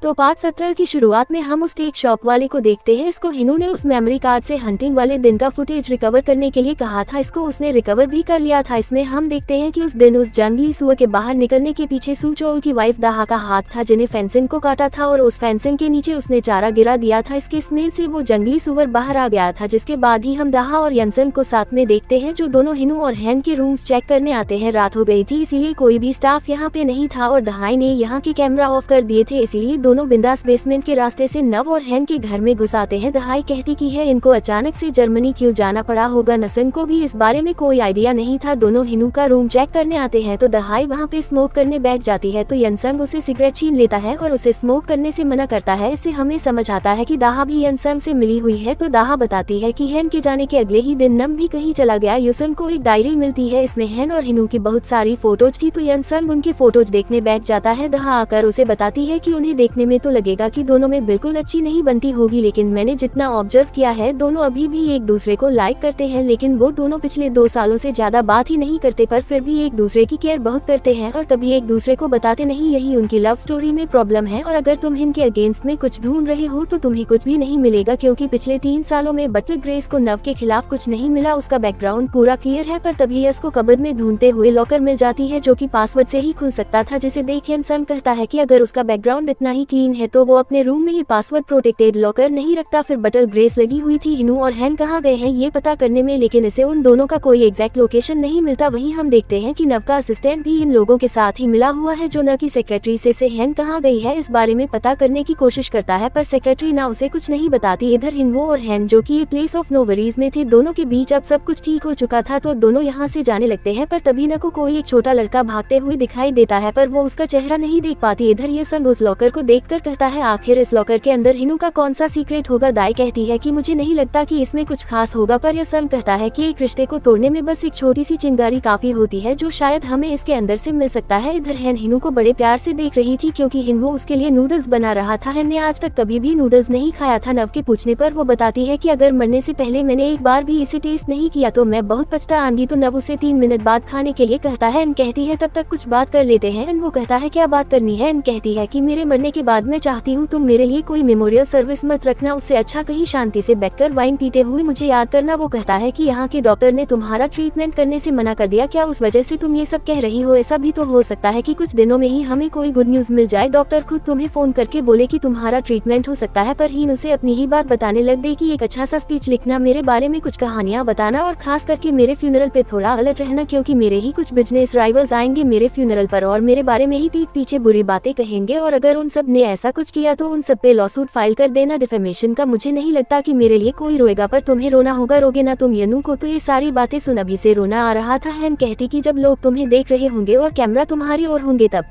तो पार्ट 17 की शुरुआत में हम उस टेक शॉप वाले को देखते हैं। इसको हिनू ने उस मेमोरी कार्ड से हंटिंग वाले दिन का फुटेज रिकवर करने के लिए कहा था। इसको उसने रिकवर भी कर लिया था। इसमें हम देखते हैं कि उस दिन उस जंगली सुअर के बाहर निकलने के पीछे सू चोल की वाइफ दाहा का हाथ था, जिन्हें फेंसिंग को काटा था और उस फेंसिंग के नीचे उसने चारा गिरा दिया था। इसके स्मेल से वो जंगली सुअर बाहर आ गया था, जिसके बाद ही हम दाहा और यंसन को साथ में देखते हैं, जो दोनों हिनू और हैन के रूम्स चेक करने आते हैं। रात हो गई थी, इसीलिए कोई भी स्टाफ यहाँ पे नहीं था और दहाई ने यहाँ के कैमरा ऑफ कर दिए थे, इसीलिए दोनों बिंदास बेसमेंट के रास्ते से नव और हैन के घर में घुस आते हैं। दहाई कहती की है इनको अचानक से जर्मनी क्यों जाना पड़ा होगा। नसन को भी इस बारे में कोई आइडिया नहीं था। दोनों हिनू का रूम चेक करने आते हैं तो दहाई वहाँ पे स्मोक करने बैठ जाती है, तो यंसन उसे सिगरेट छीन लेता है और उसे स्मोक करने से मना करता है। इससे हमें समझ आता है कि दाहा भी यंसन से मिली हुई है। तो दाहा बताती है कि हैन के जाने के अगले ही दिन नम भी कहीं चला गया। युसन को एक डायरी मिलती है, इसमें हैन और हिनू की बहुत सारी फोटोज थी, तो यंसन उनकी फोटोज देखने बैठ जाता है। दाहा आकर उसे बताती है कि उन्हें देखने में तो लगेगा कि दोनों में बिल्कुल अच्छी नहीं बनती होगी, लेकिन मैंने जितना ऑब्जर्व किया है दोनों अभी भी एक दूसरे को लाइक करते हैं, लेकिन वो दोनों पिछले 2 सालों से ज्यादा बात ही नहीं करते, पर फिर भी एक दूसरे की केयर बहुत करते हैं और कभी एक दूसरे को बताते नहीं। यही उनकी लव स्टोरी में प्रॉब्लम है। और अगर तुम इनके अगेंस्ट में कुछ ढूंढ रहे हो तो तुम्हें कुछ भी नहीं मिलेगा, क्योंकि पिछले 3 सालों में बटलर ग्रेस को नव के खिलाफ कुछ नहीं मिला। उसका बैकग्राउंड पूरा क्लियर है, पर तभी यस को कबर्ड में ढूंढते हुए लॉकर मिल जाती है, जो कि पासवर्ड से ही खुल सकता था, जिसे देख यंसन कहता है कि अगर उसका बैकग्राउंड इतना ही क्लीन है तो वो अपने रूम में ही पासवर्ड प्रोटेक्टेड लॉकर नहीं रखता। फिर बटल ग्रेस लगी हुई थी हिनू और हैन कहाँ गए हैं ये पता करने में, लेकिन इसे उन दोनों का कोई एग्जैक्ट लोकेशन नहीं मिलता। वहीं हम देखते हैं कि नव का असिस्टेंट भी इन लोगों के साथ ही मिला हुआ है, जो न की सेक्रेटरी से हैन कहाँ गई है इस बारे में पता करने की कोशिश करता है, पर सेक्रेटरी ना उसे कुछ नहीं बताती। इधर हिनवो और हैन, जो कि प्लेस ऑफ नो वरीज में थे, दोनों के बीच अब सब कुछ ठीक हो चुका था, तो दोनों यहाँ से जाने लगते हैं। पर तभी न को कोई एक छोटा लड़का भागते हुए दिखाई देता है, पर वो उसका चेहरा नहीं देख पाती। इधर ये सब उस लॉकर को देखकर कहता है आखिर इस लॉकर के अंदर हिनू का कौन सा सीक्रेट होगा। दाई कहती है कि मुझे नहीं लगता कि इसमें कुछ खास होगा, पर यह सन कहता है कि एक रिश्ते को तोड़ने में बस एक छोटी सी चिंगारी काफी होती है, जो शायद हमें इसके अंदर से मिल सकता है। इधर हैन हिनू को बड़े प्यार से देख रही थी, क्योंकि हिनवो उसके लिए नूडल्स बना रहा था। हैन ने आज तक कभी भी नूडल्स नहीं खाया था। नव के पूछने पर वो बताती है कि अगर मरने से पहले मैंने एक बार भी इसे टेस्ट नहीं किया तो मैं बहुत पछताऊंगी। तो नव उसे 3 मिनट बाद खाने के लिए कहता है। कहती है तब तक कुछ बात कर लेते हैं। वो कहता है क्या बात करनी है। कहती है कि मेरे मरने के बाद मैं चाहती हूँ तुम मेरे लिए कोई मेमोरियल सर्विस मत रखना, उससे अच्छा कहीं शांति से बैठकर वाइन पीते हुए मुझे याद करना। वो कहता है कि यहाँ के डॉक्टर ने तुम्हारा ट्रीटमेंट करने से मना कर दिया, क्या उस वजह से तुम ये सब कह रही हो। ऐसा भी तो हो सकता है कि कुछ दिनों में ही हमें कोई गुड न्यूज मिल जाए, डॉक्टर खुद तुम्हें फोन करके बोले कि तुम्हारा ट्रीटमेंट हो सकता है। पर हीन उसे अपनी ही बात बताने लग गई कि एक अच्छा सा स्पीच लिखना, मेरे बारे में कुछ कहानियाँ बताना और खास करके मेरे फ्यूनरल पे थोड़ा अलर्ट रहना, क्योंकि मेरे ही कुछ बिजनेस राइवल्स आएंगे मेरे फ्यूनरल पर और मेरे बारे में ही पीठ पीछे बुरी बातें कहेंगे, और अगर उन सब ने ऐसा कुछ किया तो उन सब पे लॉसूट फाइल कर देना डिफेमेशन का। मुझे नहीं लगता कि मेरे लिए कोई रोएगा, पर तुम्हें रोना होगा। रोगे ना तुम यनु को। तो ये सारी बातें सुन अभी से रोना आ रहा था। हैन कहती कि जब लोग तुम्हें देख रहे होंगे और कैमरा तुम्हारी ओर होंगे तब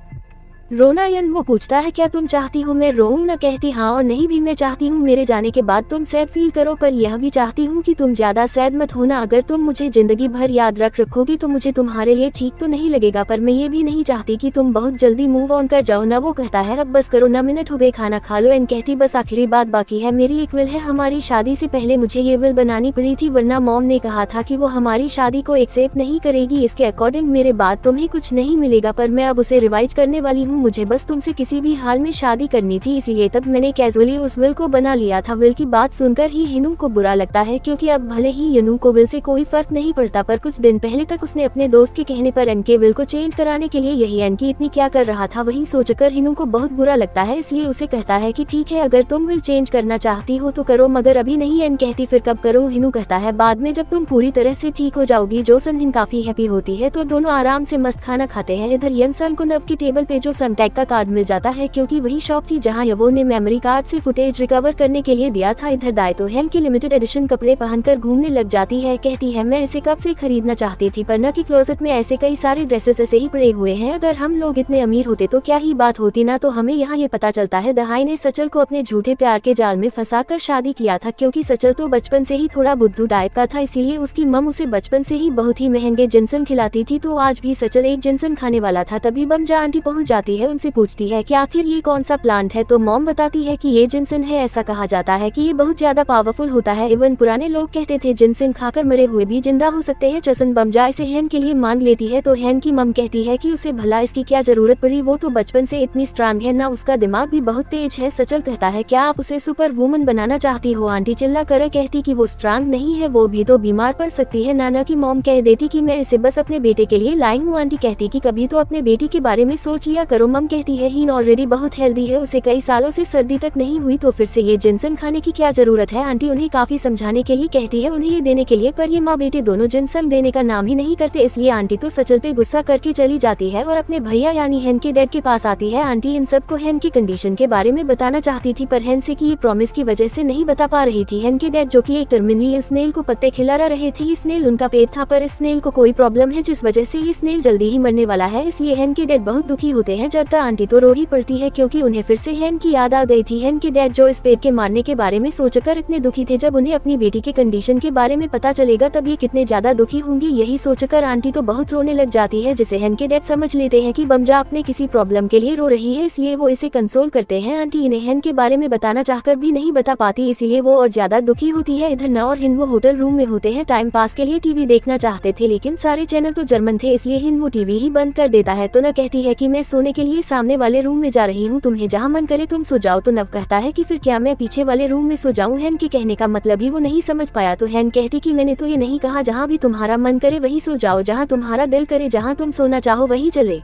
रोना। यन वो पूछता है क्या तुम चाहती हो मैं रोऊं। न कहती हाँ और नहीं भी मैं चाहती हूँ मेरे जाने के बाद तुम सैड फील करो, पर यह भी चाहती हूँ कि तुम ज्यादा सैड मत होना। अगर तुम मुझे जिंदगी भर याद रखोगी तो मुझे तुम्हारे लिए ठीक तो नहीं लगेगा, पर मैं ये भी नहीं चाहती कि तुम बहुत जल्दी मूव ऑन कर जाओ ना। वो कहता है अब बस करो, 9 मिनट हो गए, खाना खा लो। एन कहती बस आखिरी बात बाकी है, मेरी एक विल है। हमारी शादी से पहले मुझे ये विल बनानी पड़ी थी, वरना मॉम ने कहा था कि वो हमारी शादी को एक्सेप्ट नहीं करेगी। इसके अकॉर्डिंग मेरे बाद तुम्हें कुछ नहीं मिलेगा, पर मैं अब उसे रिवाइज करने वाली हूँ। मुझे बस तुमसे किसी भी हाल में शादी करनी थी, इसीलिए तब मैंने कैजुअली उस विल को बना लिया था। विल की बात सुनकर ही हिनू को बुरा लगता है, क्योंकि अब भले ही यनु को विल से कोई फर्क नहीं पड़ता, पर कुछ दिन पहले तक उसने अपने दोस्त के कहने पर एन के विल को चेंज कराने के लिए यही एन की इतनी क्या कर रहा था। वही सोचकर हिनू को बहुत बुरा लगता है, इसलिए उसे कहता है कि ठीक है अगर तुम विल चेंज करना चाहती हो तो करो, मगर अभी नहीं। एन कहती फिर कब करूँ। हिनू कहता है बाद में जब तुम पूरी तरह से ठीक हो जाओगी। जो सन काफी हैप्पी होती है, तो दोनों आराम से मस्त खाना खाते हैं। इधर यंसन को नव की टेबल पे जो सनटैग का कार्ड मिल जाता है, क्योंकि वही शॉप थी जहां यवो ने मेमोरी कार्ड से फुटेज रिकवर करने के लिए दिया था। इधर दाई तो हैन की लिमिटेड एडिशन कपड़े पहनकर घूमने लग जाती है। कहती है मैं इसे कब से खरीदना चाहती थी, पर न कि क्लोजेट में ऐसे कई सारे ड्रेसेस ऐसे ही पड़े हुए हैं। अगर हम लोग इतने अमीर होते तो क्या ही बात होती ना। तो हमें यहाँ ये पता चलता है दहाई ने सचल को अपने झूठे प्यार के जाल में फंसाकर शादी किया था, क्योंकि सचल तो बचपन से ही थोड़ा बुद्धू टाइप का था, इसीलिए उसकी मम उसे बचपन से ही बहुत ही महंगे जिनसन खिलाती थी। तो आज भी सचल एक जिनसन खाने वाला था। तभी बमजा आंटी पहुँच जाती है, उनसे पूछती है कि आखिर ये कौन सा प्लांट है, तो मॉम बताती है कि ये जिनसन है। ऐसा कहा जाता है कि ये बहुत ज्यादा पावरफुल होता है। इवन पुराने लोग कहते थे जिनसन खाकर मरे हुए भी जिंदा हो सकते हैं। चसन बमजा इसे हैन के लिए मांग लेती है तो हैन की मम कहती है कि उसे भला इसकी क्या जरूरत पड़ी, वो तो बचपन से इतनी स्ट्रांग है ना, उसका दिमाग भी बहुत तेज है। सचल कहता है क्या आप उसे सुपर वुमन बनाना चाहती हो। आंटी चिल्ला कर कहती कि वो स्ट्रांग नहीं है, वो भी तो बीमार पड़ सकती है। नाना की मॉम कह देती कि मैं इसे बस अपने बेटे के लिए लाई हूँ। आंटी कहती कि कभी तो अपने बेटी के बारे में सोच लिया करो। मम कहती है हीन ऑलरेडी बहुत हेल्दी है, उसे कई सालों से सर्दी तक नहीं हुई, तो फिर से ये जिनसन खाने की क्या जरूरत है। आंटी उन्हें काफी समझाने के लिए कहती है उन्हें ये देने के लिए, पर ये माँ बेटे दोनों जिनसन देने का नाम ही नहीं करते। इसलिए आंटी तो सचल पे गुस्सा करके चली जाती है और अपने भैया यानी हैन के डैड के पास आती है। आंटी इन सबको हैन की कंडीशन के बारे में बताना चाहती थी, पर हैन से की ये प्रॉमिस की वजह से नहीं बता पा रही थी। हैन के डैड जो कि एक टर्मिनली स्नेल को पत्ते खिला रहे थे, स्नेल उनका पेट था, पर स्नेल को कोई प्रॉब्लम है जिस वजह से ये स्नेल जल्दी ही मरने वाला है। इसलिए हैन के डैड बहुत दुखी होते हैं। जबकि आंटी तो रो ही पड़ती है क्योंकि उन्हें फिर से हैन की याद आ गई थी। हैन के डैड जो इस पेट के मारने के बारे में सोचकर इतने दुखी थे, जब उन्हें अपनी बेटी के कंडीशन के बारे में पता चलेगा तब ये कितने ज्यादा दुखी होंगी। यही सोचकर आंटी तो बहुत रोने लग जाती है, जिसे हैन के डैड समझ लेते हैं कि बमजा अपने किसी प्रॉब्लम के लिए रो रही है, इसलिए वो इसे कंसोल करते हैं। आंटी इन्हें हैन के बारे में बताना चाहकर भी नहीं बता पाती, इसीलिए वो और ज्यादा दुखी होती है। इधर न और हिन वो होटल रूम में होते हैं, टाइम पास के लिए टीवी देखना चाहते थे, लेकिन सारे चैनल तो जर्मन थे, इसलिए हिन वो टीवी ही बंद कर देता है। तो न कहती है कि मैं सोने के लिए सामने वाले रूम में जा रही हूँ, तुम्हें जहाँ मन करे तुम सो जाओ। तो नव कहता है कि फिर क्या मैं पीछे वाले रूम में सो जाऊँ। हैन के कहने का मतलब ही वो नहीं समझ पाया, तो हैन कहती कि मैंने तो ये नहीं कहा, जहाँ भी तुम्हारा मन करे वही सो जाओ, जहाँ तुम्हारा दिल करे, जहाँ तुम सोना चाहो वही चले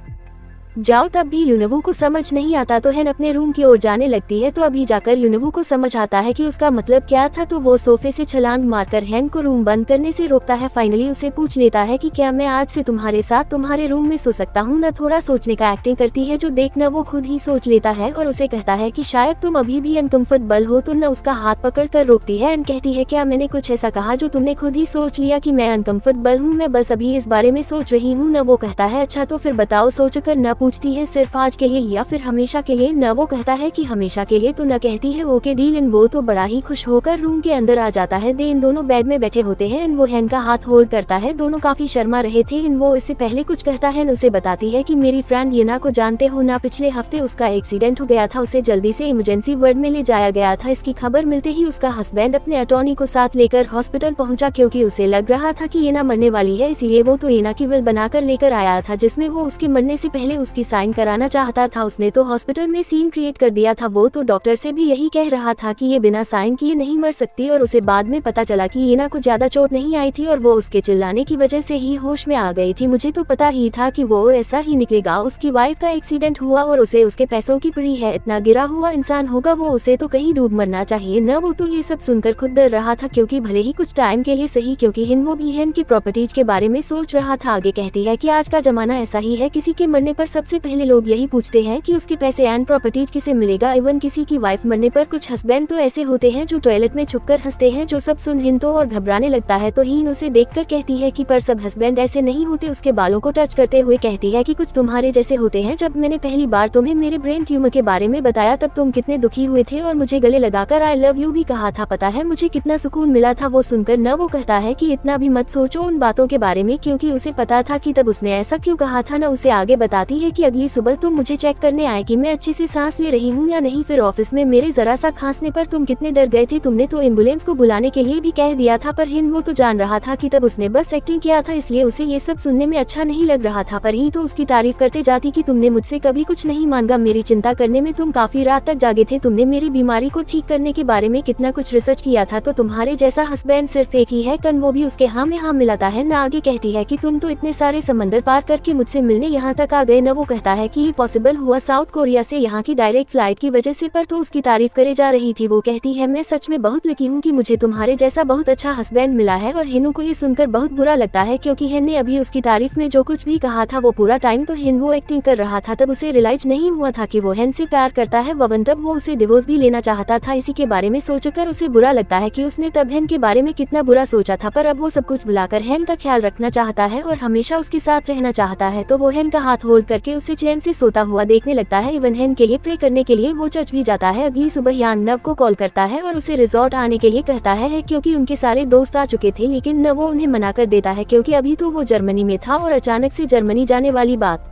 जाओ। तब भी यूनवू को समझ नहीं आता तो हैन अपने रूम की ओर जाने लगती है। तो अभी जाकर यूनवू को समझ आता है कि उसका मतलब क्या था, तो वो सोफे से छलांग मारकर हैन को रूम बंद करने से रोकता है। फाइनली उसे पूछ लेता है कि क्या मैं आज से तुम्हारे साथ तुम्हारे रूम में सो सकता हूँ। न थोड़ा सोचने का एक्टिंग करती है, जो देखना वो खुद ही सोच लेता है और उसे कहता है कि शायद तुम अभी भी अनकंफर्टेबल हो। तो न उसका हाथ पकड़ कर रोकती है एंड कहती है क्या मैंने कुछ ऐसा कहा जो तुमने खुद ही सोच लिया कि मैं अनकंफर्टेबल हूँ, मैं बस अभी इस बारे में सोच रही हूँ। न वो कहता है अच्छा तो फिर बताओ। सोचकर न पूछती है सिर्फ आज के लिए या फिर हमेशा के लिए। न वो कहता है कि हमेशा के लिए। तो न कहती है ओके डील। इन वो तो बड़ा ही खुश होकर रूम के अंदर आ जाता है। इन दोनों बेड में बैठे होते हैं। इन वो हैन का हाथ होल्ड करता है, दोनों काफी शर्मा रहे थे। इन वो इससे पहले कुछ कहता है, उसे बताती है कि मेरी फ्रेंड येना को जानते हो ना, पिछले हफ्ते उसका एक्सीडेंट हो गया था, उसे जल्दी से इमरजेंसी वार्ड में ले जाया गया था। इसकी खबर मिलते ही उसका हस्बैंड अपने अटॉर्नी को साथ लेकर हॉस्पिटल पहुंचा, क्योंकि उसे लग रहा था कि येना मरने वाली है, इसीलिए वो तो येना की विल बनाकर लेकर आया था, जिसमें वो उसके मरने से पहले उसकी साइन कराना चाहता था। उसने तो हॉस्पिटल में सीन क्रिएट कर दिया था। वो तो डॉक्टर से भी यही कह रहा था कि ये बिना साइन किए नहीं मर सकती, और उसे बाद में पता चला कि येना को ज्यादा चोट नहीं आई थी और वो उसके चिल्लाने की वजह से ही होश में आ गई थी। मुझे तो पता ही था कि वो ऐसा ही निकलेगा। उसकी वाइफ का एक्सीडेंट हुआ और उसे उसके पैसों की पड़ी है, इतना गिरा हुआ इंसान होगा वो, उसे तो कहीं डूब मरना चाहिए न। वो तो ये सब सुनकर खुद डर रहा था, क्योंकि भले ही कुछ टाइम के लिए सही, क्योंकि हिन वो भी हैन की प्रॉपर्टीज के बारे में सोच रहा था। आगे कहती है कि आज का जमाना ऐसा ही है, किसी के मरने पर सबसे पहले लोग यही पूछते हैं कि उसके पैसे एंड प्रॉपर्टीज किसे मिलेगा। इवन किसी की वाइफ मरने पर कुछ हस्बैंड तो ऐसे होते हैं जो टॉयलेट में छुपकर हंसते हैं, जो सब सुन हिन तो और घबराने लगता है। तो हिन उसे देखकर कहती है कि पर सब हस्बैंड ऐसे नहीं होते। उसके बालों को टच करते हुए कहती है कि कुछ तुम्हारे जैसे होते हैं। जब मैंने पहली बार तुम्हें मेरे ब्रेन ट्यूमर के बारे में बताया तब तुम कितने दुखी हुए थे और मुझे गले लगाकर आई लव यू भी कहा था, पता है मुझे कितना सुकून मिला था वो सुनकर। न वो कहता है कि इतना भी मत सोचो उन बातों के बारे में, क्योंकि उसे पता था कि तब उसने ऐसा क्यों कहा था। न उसे आगे बताती है कि अगली सुबह तुम मुझे चेक करने आए कि मैं अच्छे से सांस ले रही हूँ या नहीं। फिर ऑफिस में मेरे जरा सा खांसने पर तुम कितने डर गए थे, तुमने तो एम्बुलेंस को बुलाने के लिए भी कह दिया था। पर हिन वो तो जान रहा था कि तब उसने बस एक्टिंग किया था, इसलिए उसे ये सब सुनने में अच्छा नहीं लग रहा था। पर ही तो उसकी तारीफ करते जाती कि तुमने मुझसे कभी कुछ नहीं मांगा, मेरी चिंता करने में तुम काफी रात तक जागे थे, तुमने मेरी बीमारी को ठीक करने के बारे में कितना कुछ रिसर्च किया था। तो तुम्हारे जैसा हस्बैंड सिर्फ एक ही है, कन वो भी उसके हाँ में हाँ मिलाता है। न आगे कहती है कि तुम तो इतने सारे समंदर पार करके मुझसे मिलने यहाँ तक आ गए। न वो कहता है कि ये पॉसिबल हुआ साउथ कोरिया से यहाँ की डायरेक्ट फ्लाइट की वजह से, पर तो उसकी तारीफ करे जा रही थी। वो कहती है मैं सच में बहुत लकी हूँ कि मुझे तुम्हारे जैसा बहुत अच्छा हस्बैंड मिला है। और हिनू को ये सुनकर बहुत बुरा लगता है, क्योंकि हिन ने अभी उसकी तारीफ में जो कुछ भी कहा था वो पूरा टाइम तो हिन वो एक्टिंग कर रहा था। तब उसे रियलाइज नहीं हुआ था कि वो हिन से प्यार करता है। ववन तब वो उसे डिवोर्स भी लेना चाहता था। इसी के बारे में सोचकर उसे बुरा लगता है कि उसने तब हिन के बारे में कितना बुरा सोचा था, पर अब वो सब कुछ भुलाकर हिन का ख्याल रखना चाहता है और हमेशा उसके साथ रहना चाहता है। तो वो हिन का हाथ होल्ड करके उसे चैन से सोता हुआ देखने लगता है। इवन हिन के लिए प्रे करने के लिए वो चर्च भी जाता है। अगली सुबह यांग नव को कॉल करता है और उसे रिजॉर्ट आने के लिए कहता है, क्योंकि उनके सारे दोस्त आ चुके थे, लेकिन न वो उन्हें मना कर देता है, क्योंकि अभी तो वो जर्मनी में था और अचानक से जर्मनी जाने वाली बात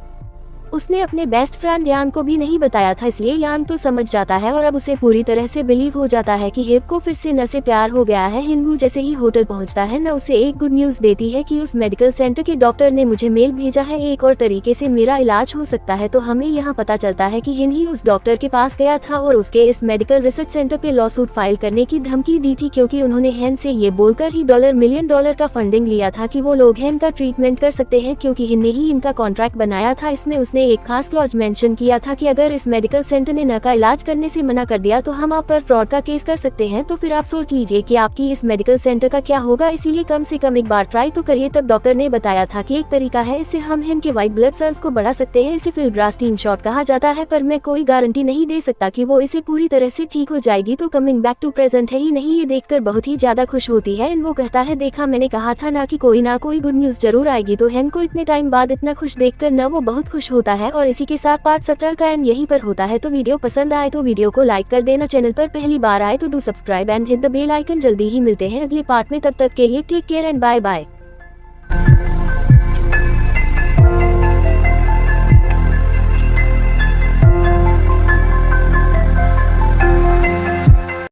उसने अपने बेस्ट फ्रेंड यान को भी नहीं बताया था, इसलिए यान तो समझ जाता है और अब उसे पूरी तरह से बिलीव हो जाता है कि हिव को फिर से न से प्यार हो गया है। हिनवू जैसे ही होटल पहुंचता है न उसे एक गुड न्यूज देती है कि उस मेडिकल सेंटर के डॉक्टर ने मुझे मेल भेजा है, एक और तरीके से मेरा इलाज हो सकता है। तो हमें यहाँ पता चलता है कि हिन ही उस डॉक्टर के पास गया था और उसके इस मेडिकल रिसर्च सेंटर पे लॉ सूट फाइल करने की धमकी दी थी, क्योंकि उन्होंने हेन से ये बोलकर ही मिलियन डॉलर का फंडिंग लिया था कि वो लोग हेन का ट्रीटमेंट कर सकते हैं, क्योंकि हिन ने ही इनका कॉन्ट्रैक्ट बनाया था। इसमें उसने एक खास क्लॉज मेंशन किया था कि अगर इस मेडिकल सेंटर ने न का इलाज करने से मना कर दिया तो हम आप पर फ्रॉड का केस कर सकते हैं। तो फिर आप सोच लीजिए कि आपकी इस मेडिकल सेंटर का क्या होगा, इसीलिए कम से कम एक बार ट्राई तो करिए। तब डॉक्टर ने बताया था कि एक तरीका है, इससे हम हिन के व्हाइट ब्लड सेल्स को बढ़ा सकते हैं, इसे फिल्ग्रास्टीन शॉट कहा जाता है, पर मैं कोई गारंटी नहीं दे सकता कि वो इसे पूरी तरह से ठीक हो जाएगी। तो कमिंग बैक टू प्रेजेंट है ही नहीं, ये देखकर बहुत ही ज्यादा खुश होती है। वो कहता है देखा मैंने कहा था ना कि कोई ना कोई गुड न्यूज जरूर आएगी। तो हेन को इतने टाइम बाद इतना खुश देखकर न वो बहुत खुश होता है। और इसी के साथ पार्ट 17 का एंड यहीं पर होता है। तो वीडियो पसंद आए तो वीडियो को लाइक कर देना, चैनल पर पहली बार आए तो do subscribe and hit the bell icon. जल्दी ही मिलते हैं अगले पार्ट में, तब तक के लिए take care and bye bye.